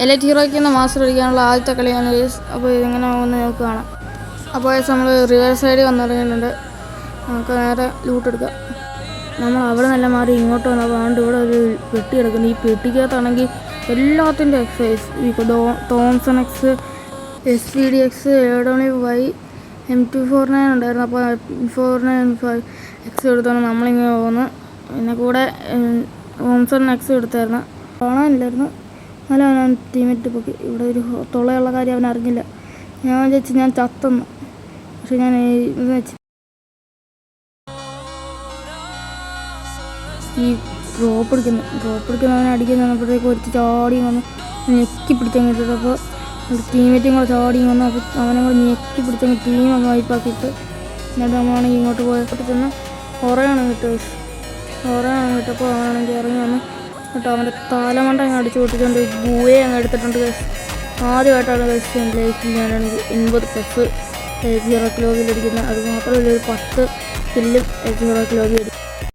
Elite ഹീറോയ്ക്ക് നിന്ന് master അടിക്കാനുള്ള ആദ്യത്തെ കളിയാണ് ഗൈസ്. അപ്പോൾ ഇതിങ്ങനെ പോകുന്ന നമുക്ക് കാണാം. അപ്പോൾ നമ്മൾ റിവേഴ്സ് സൈഡിൽ വന്നിറങ്ങിയിട്ടുണ്ട്. നമുക്ക് നേരെ ലൂട്ട് എടുക്കാം. നമ്മൾ അവിടെ നല്ല മാറി ഇങ്ങോട്ട് വന്നപ്പോൾ അതുകൊണ്ട് ഇവിടെ ഒരു പെട്ടി എടുക്കുന്നു. ഈ പെട്ടിക്കകത്താണെങ്കിൽ എല്ലാത്തിൻ്റെ excise Thomson X, SVD-X, AWY, M249 ഉണ്ടായിരുന്നു. അപ്പോൾ 495 എക്സ് എടുത്താണ് നമ്മളിങ്ങനെ പോകുന്നത്. പിന്നെ കൂടെ തോംസൺ എക്സ് എടുത്തായിരുന്നു. കാണാനില്ലായിരുന്നു. നല്ല അവൻ ടീമേറ്റ് പൊക്കി. ഇവിടെ ഒരു തുളയുള്ള കാര്യം അവൻ അറിഞ്ഞില്ല. ഞാൻ വിചാരിച്ചു ഞാൻ ചത്തെന്ന്. പക്ഷെ ഞാൻ ഇത് വെച്ച് ഈ ഡ്രോപ്പ് എടുക്കുന്നവനെ അടിക്കാൻ വന്നപ്പോഴത്തേക്ക് ഒരുത്തി ചാടിയും വന്ന് ഞെക്കി പിടിച്ചങ്ങിട്ടിട്ട്. അപ്പോൾ ഒരു ടീമേറ്റും കൂടെ ചാടിയും വന്നു. അപ്പോൾ അവനെ കൂടെ ഞെക്കി പിടിച്ചങ്ങ് ടീം അങ്ങ് വൈപ്പാക്കിയിട്ട് എന്നിട്ട് നമ്മളാണെങ്കിൽ ഇങ്ങോട്ട് പോയപ്പോൾ ചെന്ന് കുറേയാണ് കിട്ടപ്പോൾ അവനാണെങ്കിൽ ഇറങ്ങി വന്ന് കേട്ടോ അവൻ്റെ തലമണ്ട അങ്ങ് അടിച്ചു പൊട്ടിച്ചുകൊണ്ട് ബൂയെ അങ്ങ് എടുത്തിട്ടുണ്ട്. ആദ്യമായിട്ടാണ് ലൈഫിൽ ഞാനാണെങ്കിൽ 80+ ഹീറോ ലോബിയിൽ അടിക്കുന്നത്. അത് മാത്രമല്ല ഒരു 10 കില്ലും ഹീറോ ലോബി അടിക്കും.